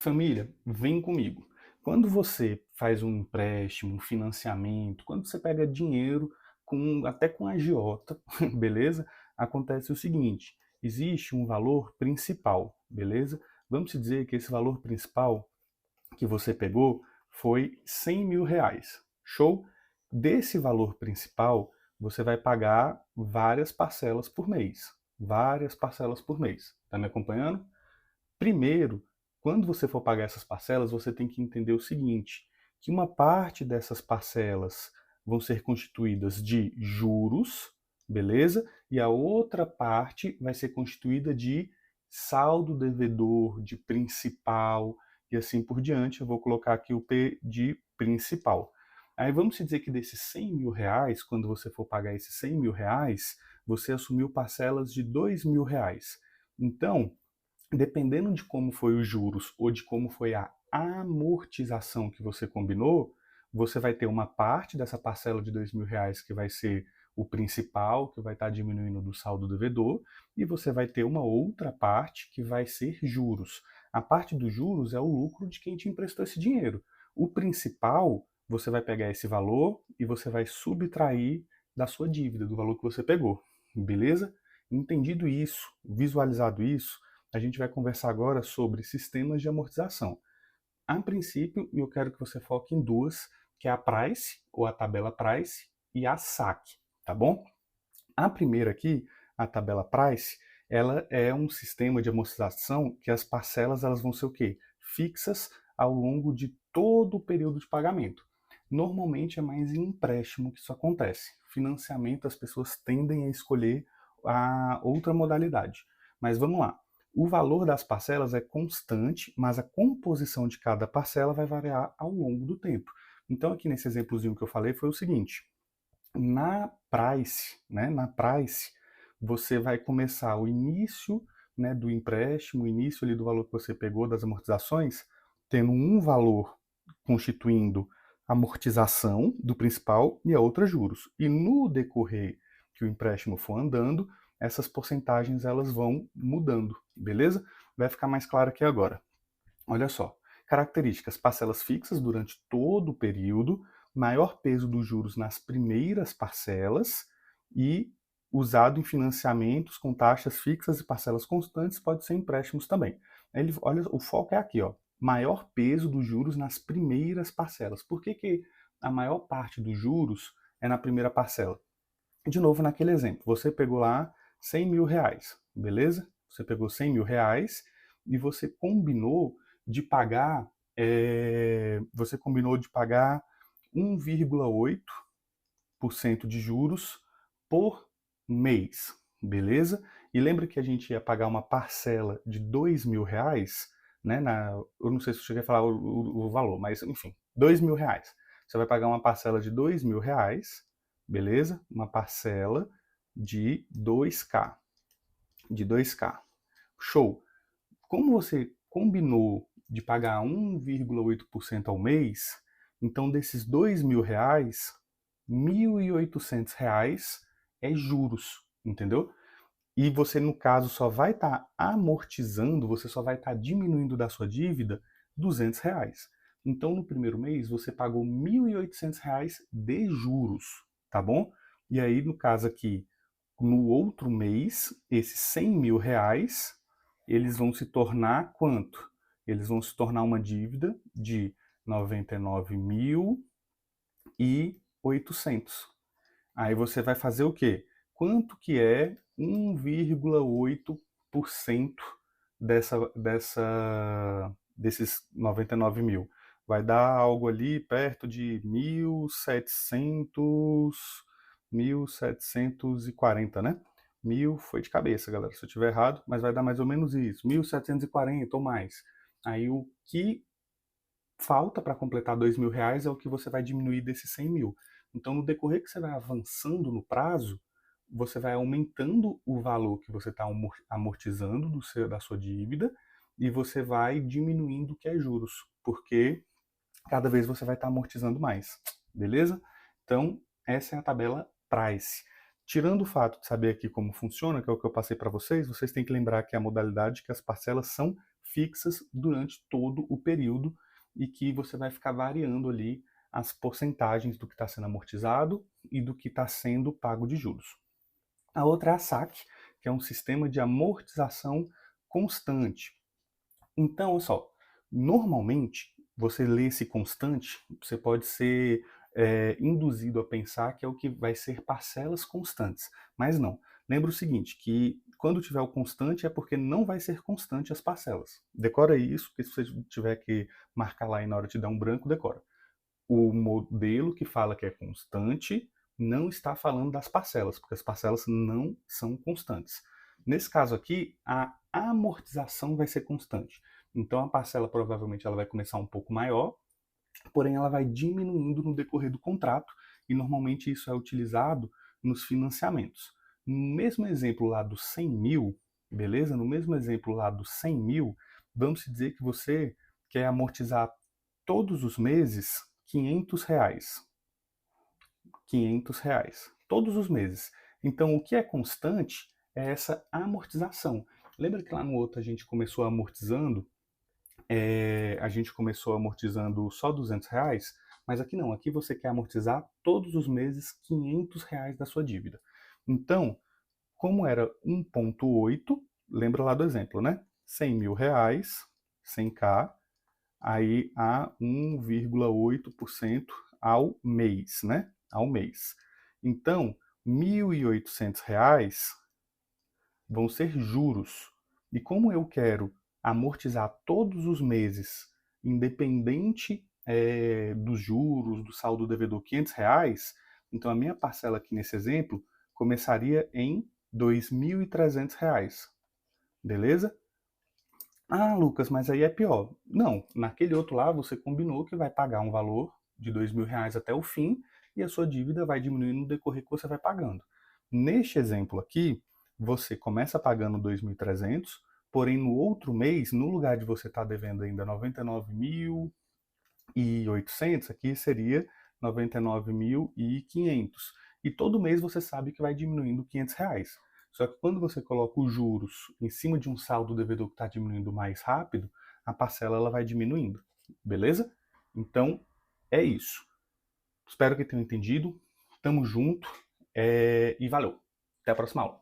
Família, vem comigo. Quando você faz um empréstimo, um financiamento, quando você pega dinheiro até com agiota, beleza? Acontece o seguinte: existe um valor principal, beleza? Vamos dizer que esse valor principal que você pegou foi R$ 100.000. Show? Desse valor principal, você vai pagar várias parcelas por mês. Várias parcelas por mês. Tá me acompanhando? Primeiro, quando você for pagar essas parcelas, você tem que entender o seguinte, que uma parte dessas parcelas vão ser constituídas de juros, beleza? E a outra parte vai ser constituída de saldo devedor, de principal e assim por diante. Eu vou colocar aqui o P de principal. Aí vamos dizer que desses R$ 100.000, quando você for pagar esses R$ 100.000, você assumiu parcelas de R$ 2.000. Então, dependendo de como foi os juros ou de como foi a amortização que você combinou, você vai ter uma parte dessa parcela de R$ 2.000 que vai ser o principal, que vai estar diminuindo do saldo devedor, e você vai ter uma outra parte que vai ser juros. A parte dos juros é o lucro de quem te emprestou esse dinheiro. O principal, você vai pegar esse valor e você vai subtrair da sua dívida, do valor que você pegou. Beleza? Entendido isso, visualizado isso, a gente vai conversar agora sobre sistemas de amortização. A princípio, eu quero que você foque em duas, que é a Price, ou a tabela Price, e a SAC, tá bom? A primeira aqui, a tabela Price, ela é um sistema de amortização que as parcelas elas vão ser o quê? Fixas ao longo de todo o período de pagamento. Normalmente é mais em empréstimo que isso acontece. Financiamento, as pessoas tendem a escolher a outra modalidade. Mas vamos lá. O valor das parcelas é constante, mas a composição de cada parcela vai variar ao longo do tempo. Então, aqui nesse exemplozinho que eu falei foi o seguinte: na Price, você vai começar o início, né, do empréstimo, o início ali do valor que você pegou das amortizações, tendo um valor constituindo amortização do principal e a outra juros. E no decorrer que o empréstimo for andando, essas porcentagens elas vão mudando, beleza? Vai ficar mais claro aqui agora. Olha só, características: parcelas fixas durante todo o período, maior peso dos juros nas primeiras parcelas e usado em financiamentos com taxas fixas e parcelas constantes, pode ser empréstimos também. Olha, o foco é aqui, ó, maior peso dos juros nas primeiras parcelas. Por que que a maior parte dos juros é na primeira parcela? De novo, naquele exemplo, você pegou lá R$ 100.000, beleza? Você pegou R$ 100.000 e você combinou de pagar 1,8% de juros por mês, beleza? E lembra que a gente ia pagar uma parcela de R$ 2.000, né? Eu não sei se eu cheguei a falar o valor, mas enfim, R$ 2.000. Você vai pagar uma parcela de R$ 2.000, beleza? Uma parcela de 2K, de 2K. Show. Como você combinou de pagar 1,8% ao mês, então desses R$ 2.000, R$ 1.800 é juros, entendeu? E você, no caso, só vai estar amortizando, você só vai estar diminuindo da sua dívida R$ 200. Então, no primeiro mês, você pagou R$ 1.800 de juros, tá bom? E aí, no caso aqui, no outro mês, esses R$ 100.000, eles vão se tornar quanto? Eles vão se tornar uma dívida de 99.800. Aí você vai fazer o quê? Quanto que é 1,8% desses 99 mil? Vai dar algo ali perto de 1.740, né? Mil foi de cabeça, galera, se eu estiver errado, mas vai dar mais ou menos isso, 1.740 ou mais. Aí o que falta para completar R$ 2.000 é o que você vai diminuir desses 100.000. Então, no decorrer que você vai avançando no prazo, você vai aumentando o valor que você está amortizando da sua dívida e você vai diminuindo o que é juros, porque cada vez você vai estar amortizando mais, beleza? Então, essa é a tabela Price. Tirando o fato de saber aqui como funciona, que é o que eu passei para vocês, vocês têm que lembrar que a modalidade que as parcelas são fixas durante todo o período e que você vai ficar variando ali as porcentagens do que está sendo amortizado e do que está sendo pago de juros. A outra é a SAC, que é um sistema de amortização constante. Então, olha só, normalmente, você lê esse constante, você pode ser induzido a pensar que é o que vai ser parcelas constantes, mas não. Lembra o seguinte, que quando tiver o constante é porque não vai ser constante as parcelas. Decora isso, porque se você tiver que marcar lá e na hora de dar um branco, decora. O modelo que fala que é constante não está falando das parcelas, porque as parcelas não são constantes. Nesse caso aqui, a amortização vai ser constante. Então a parcela provavelmente ela vai começar um pouco maior, porém ela vai diminuindo no decorrer do contrato e normalmente isso é utilizado nos financiamentos. No mesmo exemplo lá dos 100 mil, beleza? No mesmo exemplo lá dos 100 mil, vamos dizer que você quer amortizar todos os meses R$ 500. R$ 500. Todos os meses. Então, o que é constante é essa amortização. Lembra que lá no outro a gente começou amortizando só R$ 200, mas aqui não, aqui você quer amortizar todos os meses R$ 500 da sua dívida. Então, como era 1,8, lembra lá do exemplo, né? R$ 100.000, 100k, aí a 1,8% ao mês, né? Ao mês. Então, R$ 1.800 vão ser juros. E como eu quero amortizar todos os meses, independente dos juros, do saldo devedor R$ 500, então a minha parcela aqui nesse exemplo começaria em R$ 2.300. Beleza? Ah, Lucas, mas aí é pior. Não, naquele outro lá você combinou que vai pagar um valor de R$ 2.000 até o fim e a sua dívida vai diminuindo no decorrer que você vai pagando. Neste exemplo aqui, você começa pagando 2.300, porém no outro mês, no lugar de você estar devendo ainda 99.800, aqui seria 99.500. E todo mês você sabe que vai diminuindo R$ 500. Só que quando você coloca os juros em cima de um saldo devedor que está diminuindo mais rápido, a parcela ela vai diminuindo. Beleza? Então, é isso. Espero que tenham entendido. Tamo junto e valeu. Até a próxima aula.